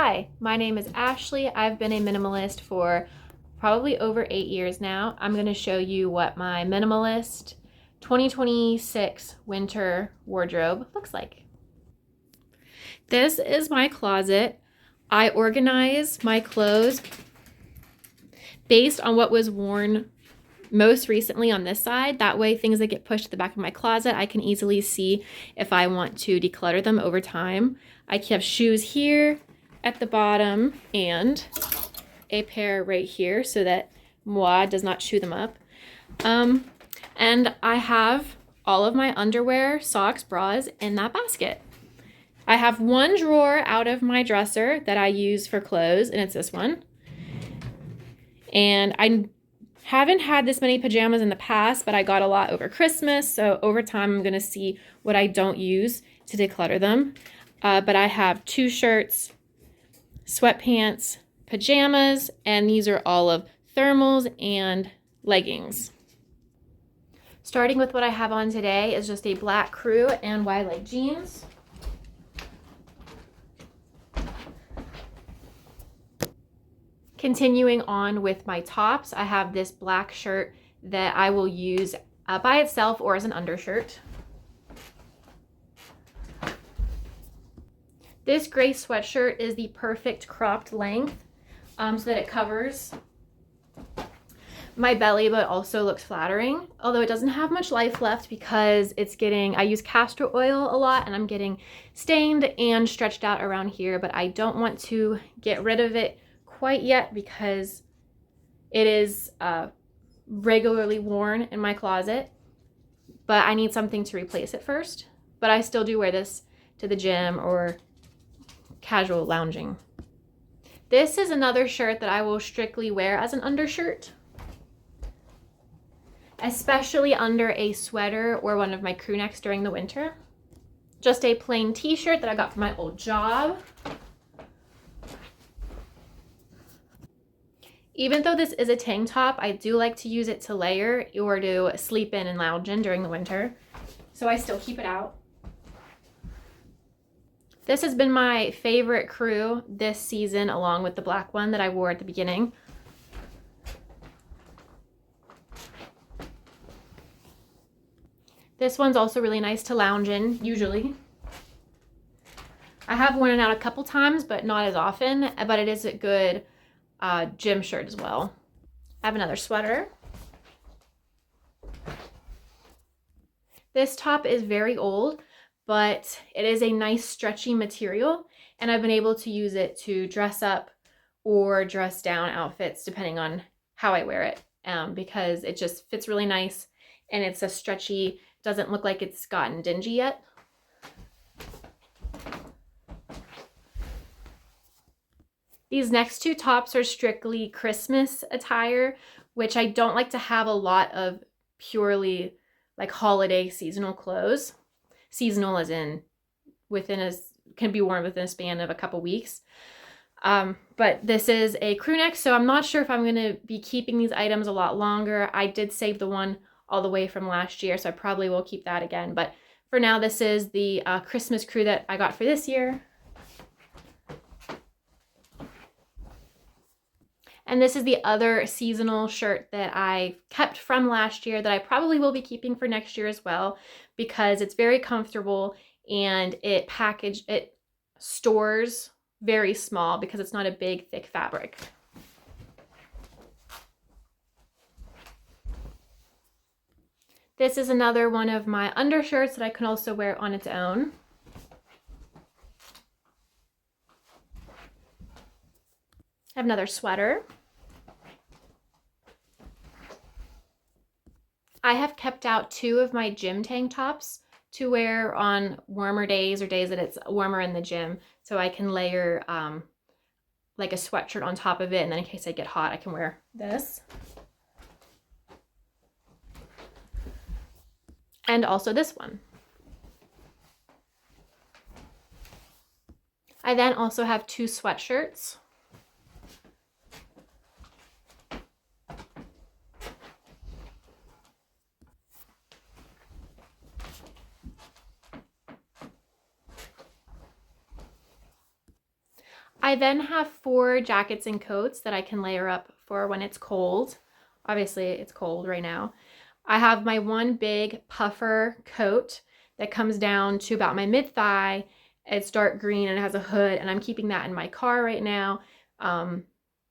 Hi, my name is Ashley. I've been a minimalist for probably over 8 years now. I'm going to show you what my minimalist 2026 winter wardrobe looks like. This is my closet. I organize my clothes based on what was worn most recently on this side. That way things that get pushed to the back of my closet, I can easily see if I want to declutter them over time. I have shoes here at the bottom and a pair right here so that moi does not chew them up. And I have all of my underwear, socks, bras in that basket. I have one drawer out of my dresser that I use for clothes, and it's this one. And I haven't had this many pajamas in the past, but I got a lot over Christmas, so over time I'm gonna see what I don't use to declutter them. But I have 2 shirts, sweatpants, pajamas, and these are all of thermals and leggings. Starting with what I have on today is just a black crew and wide leg jeans. Continuing on with my tops, I have this black shirt that I will use by itself or as an undershirt. This gray sweatshirt is the perfect cropped length so that it covers my belly but also looks flattering, although it doesn't have much life left because I use castor oil a lot and I'm getting stained and stretched out around here, but I don't want to get rid of it quite yet because it is regularly worn in my closet, but I need something to replace it first. But I still do wear this to the gym or casual lounging. This is another shirt that I will strictly wear as an undershirt, especially under a sweater or one of my crew necks during the winter. Just a plain t-shirt that I got from my old job. Even though this is a tank top, I do like to use it to layer or to sleep in and lounge in during the winter, so I still keep it out. This has been my favorite crew this season, along with the black one that I wore at the beginning. This one's also really nice to lounge in, usually. I have worn it out a couple times, but not as often, but it is a good gym shirt as well. I have another sweater. This top is very old, but it is a nice stretchy material, and I've been able to use it to dress up or dress down outfits depending on how I wear it, because it just fits really nice and it's a stretchy, doesn't look like it's gotten dingy yet. These next 2 tops are strictly Christmas attire, which I don't like to have a lot of purely like holiday seasonal clothes. Seasonal as in can be worn within a span of a couple weeks. But this is a crew neck, so I'm not sure if I'm gonna be keeping these items a lot longer. I did save the one all the way from last year, so I probably will keep that again. But for now, this is the Christmas crew that I got for this year. And this is the other seasonal shirt that I kept from last year that I probably will be keeping for next year as well, because it's very comfortable and it stores very small because it's not a big, thick fabric. This is another one of my undershirts that I can also wear on its own. I have another sweater. I have kept out 2 of my gym tank tops to wear on warmer days or days that it's warmer in the gym, so I can layer like a sweatshirt on top of it, and then in case I get hot I can wear this. And also this one. I then also have 2 sweatshirts. I then have 4 jackets and coats that I can layer up for when it's cold. Obviously, it's cold right now. I have my one big puffer coat that comes down to about my mid-thigh. It's dark green and it has a hood, and I'm keeping that in my car right now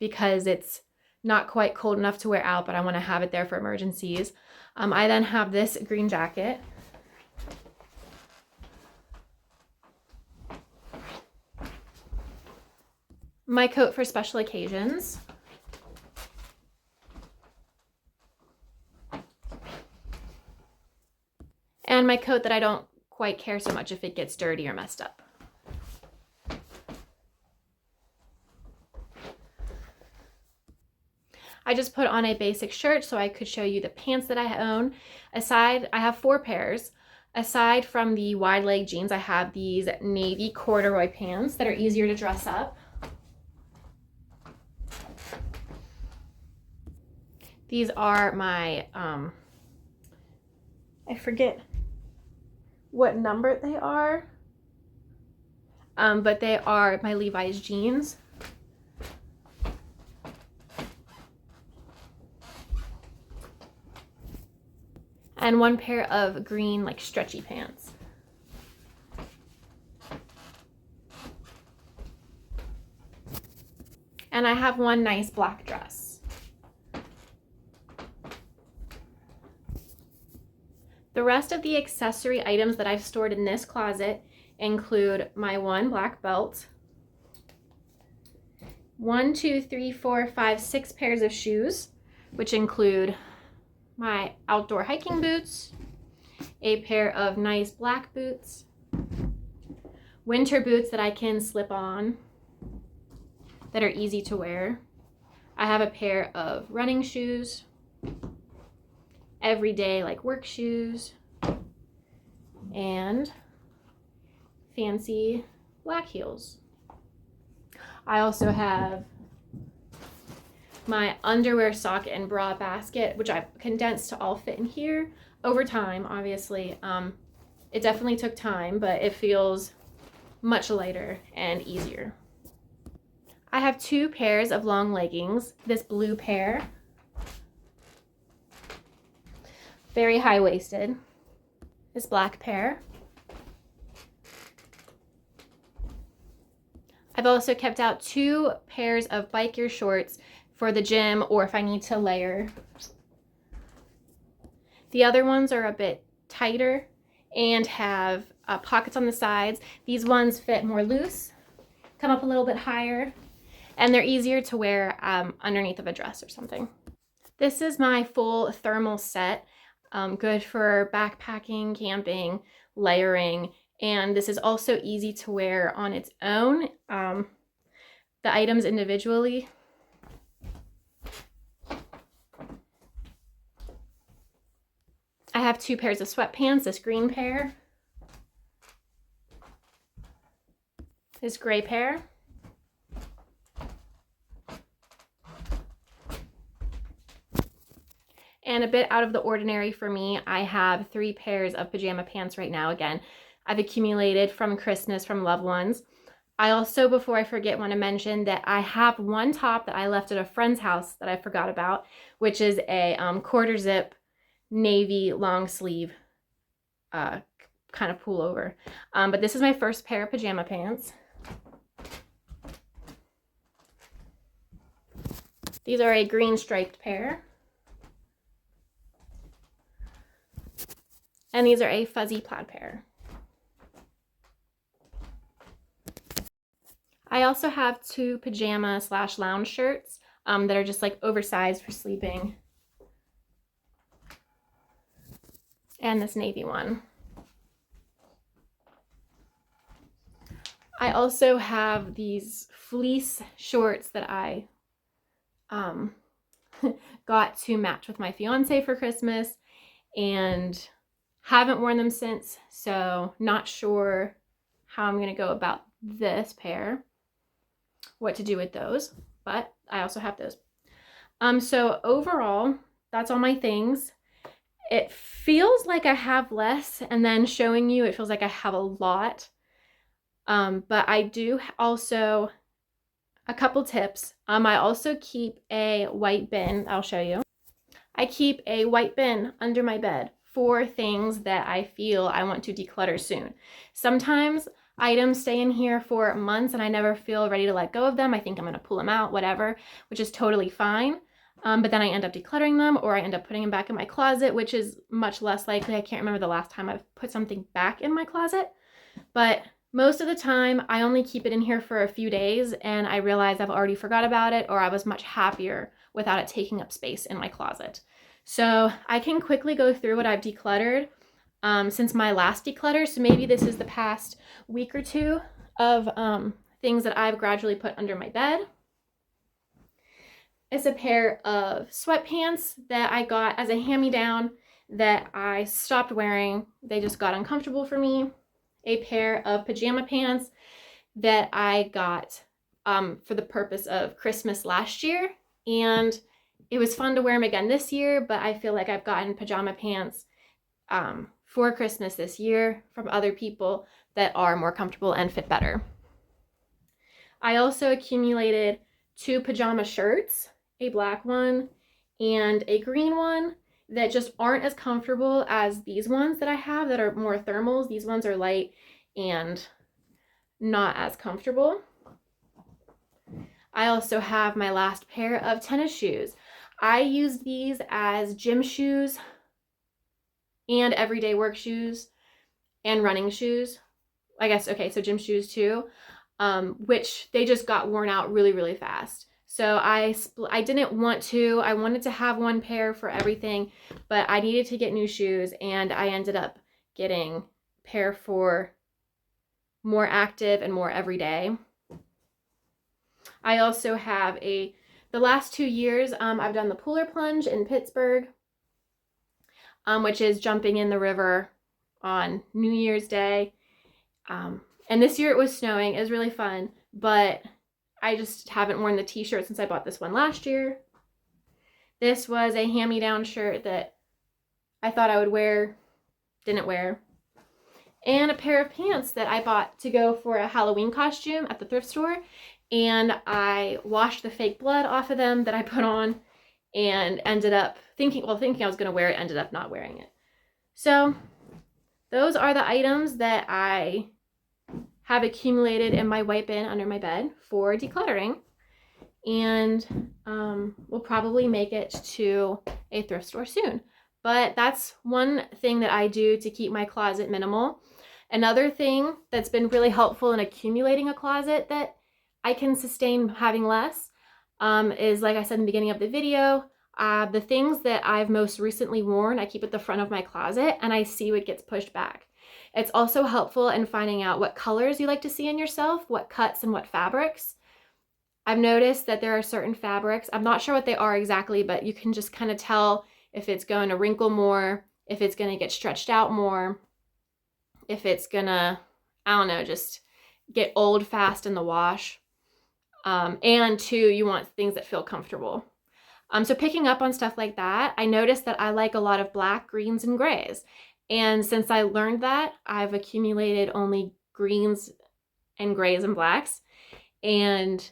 because it's not quite cold enough to wear out, but I want to have it there for emergencies. I then have this green jacket. My coat for special occasions. And my coat that I don't quite care so much if it gets dirty or messed up. I just put on a basic shirt so I could show you the pants that I own. I have 4 pairs. Aside from the wide leg jeans, I have these navy corduroy pants that are easier to dress up. These are my, I forget what number they are, but they are my Levi's jeans. And 1 pair of green, like, stretchy pants. And I have 1 nice black dress. The rest of the accessory items that I've stored in this closet include my 1 black belt, 1, 2, 3, 4, 5, 6 pairs of shoes, which include my outdoor hiking boots, a pair of nice black boots, winter boots that I can slip on that are easy to wear. I have a pair of running shoes, everyday like work shoes, and fancy black heels. I also have my underwear, sock, and bra basket, which I've condensed to all fit in here over time, obviously. It definitely took time, but it feels much lighter and easier. I have 2 pairs of long leggings. This blue pair, very high-waisted. This black pair. I've also kept out 2 pairs of biker shorts for the gym or if I need to layer. The other ones are a bit tighter and have pockets on the sides. These ones fit more loose, come up a little bit higher, and they're easier to wear underneath of a dress or something. This is my full thermal set, good for backpacking, camping, layering, and this is also easy to wear on its own. The items individually. I have 2 pairs of sweatpants, this green pair, this gray pair, and a bit out of the ordinary for me, I have 3 pairs of pajama pants right now. Again, I've accumulated from Christmas from loved ones. I also, before I forget, want to mention that I have 1 top that I left at a friend's house that I forgot about, which is a quarter zip navy long sleeve kind of pullover. But this is my first pair of pajama pants. These are a green striped pair. And these are a fuzzy plaid pair. I also have 2 pajama / lounge shirts that are just like oversized for sleeping. And this navy one. I also have these fleece shorts that I got to match with my fiance for Christmas and haven't worn them since, so not sure how I'm going to go about this pair, what to do with those, but I also have those. So overall, that's all my things. It feels like I have less, and then showing you, it feels like I have a lot. But I do also a couple tips. I also keep a white bin. I'll show you. I keep a white bin under my bed for things that I feel I want to declutter soon. Sometimes items stay in here for months and I never feel ready to let go of them. I think I'm gonna pull them out, whatever, which is totally fine. But then I end up decluttering them, or I end up putting them back in my closet, which is much less likely. I can't remember the last time I've put something back in my closet, but most of the time I only keep it in here for a few days and I realize I've already forgot about it, or I was much happier without it taking up space in my closet. So I can quickly go through what I've decluttered since my last declutter. So maybe this is the past week or two of things that I've gradually put under my bed. It's a pair of sweatpants that I got as a hand-me-down that I stopped wearing. They just got uncomfortable for me. A pair of pajama pants that I got for the purpose of Christmas last year, and it was fun to wear them again this year, but I feel like I've gotten pajama pants for Christmas this year from other people that are more comfortable and fit better. I also accumulated 2 pajama shirts, a black one and a green one, that just aren't as comfortable as these ones that I have that are more thermals. These ones are light and not as comfortable. I also have my last pair of tennis shoes. I use these as gym shoes and everyday work shoes and running shoes. I guess, okay, so gym shoes too, which they just got worn out really, really fast. So I didn't want to. I wanted to have one pair for everything, but I needed to get new shoes, and I ended up getting a pair for more active and more everyday. I also have the last 2 years, I've done the polar plunge in Pittsburgh, which is jumping in the river on New Year's Day. And this year it was snowing. It was really fun, but I just haven't worn the t-shirt since I bought this one last year. This was a hand-me-down shirt that I thought I would wear, didn't wear. And a pair of pants that I bought to go for a Halloween costume at the thrift store. And I washed the fake blood off of them that I put on and ended up thinking I was going to wear it, ended up not wearing it. So those are the items that I have accumulated in my white bin under my bed for decluttering. And we'll probably make it to a thrift store soon. But that's one thing that I do to keep my closet minimal. Another thing that's been really helpful in accumulating a closet that I can sustain having less is, like I said in the beginning of the video, the things that I've most recently worn, I keep at the front of my closet and I see what gets pushed back. It's also helpful in finding out what colors you like to see in yourself, what cuts and what fabrics. I've noticed that there are certain fabrics, I'm not sure what they are exactly, but you can just kind of tell if it's going to wrinkle more, if it's going to get stretched out more, if it's going to, I don't know, just get old fast in the wash. And 2, you want things that feel comfortable. So picking up on stuff like that, I noticed that I like a lot of black, greens, and grays. And since I learned that, I've accumulated only greens and grays and blacks. And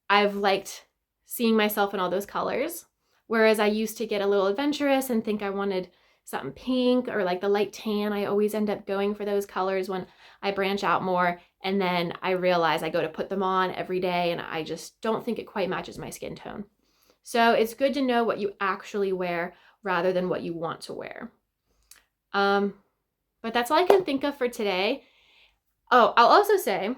I've liked seeing myself in all those colors. Whereas I used to get a little adventurous and think I wanted something pink or like the light tan. I always end up going for those colors when I branch out more. And then I realize I go to put them on every day and I just don't think it quite matches my skin tone. So it's good to know what you actually wear rather than what you want to wear. But that's all I can think of for today. Oh, I'll also say,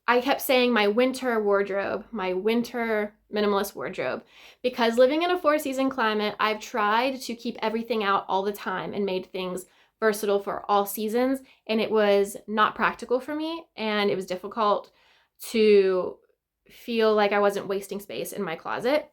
I kept saying my winter wardrobe, my winter minimalist wardrobe, because living in a 4-season climate, I've tried to keep everything out all the time and made things versatile for all seasons, and it was not practical for me, and it was difficult to feel like I wasn't wasting space in my closet.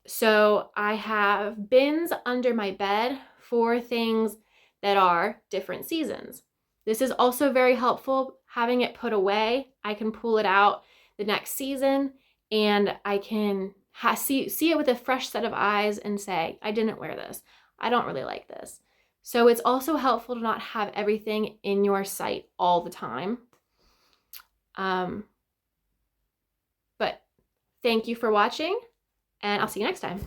So I have bins under my bed for things that are different seasons. This is also very helpful. Having it put away, I can pull it out the next season and I can see it with a fresh set of eyes and say, I didn't wear this. I don't really like this. So it's also helpful to not have everything in your sight all the time. But Thank you for watching, and I'll see you next time.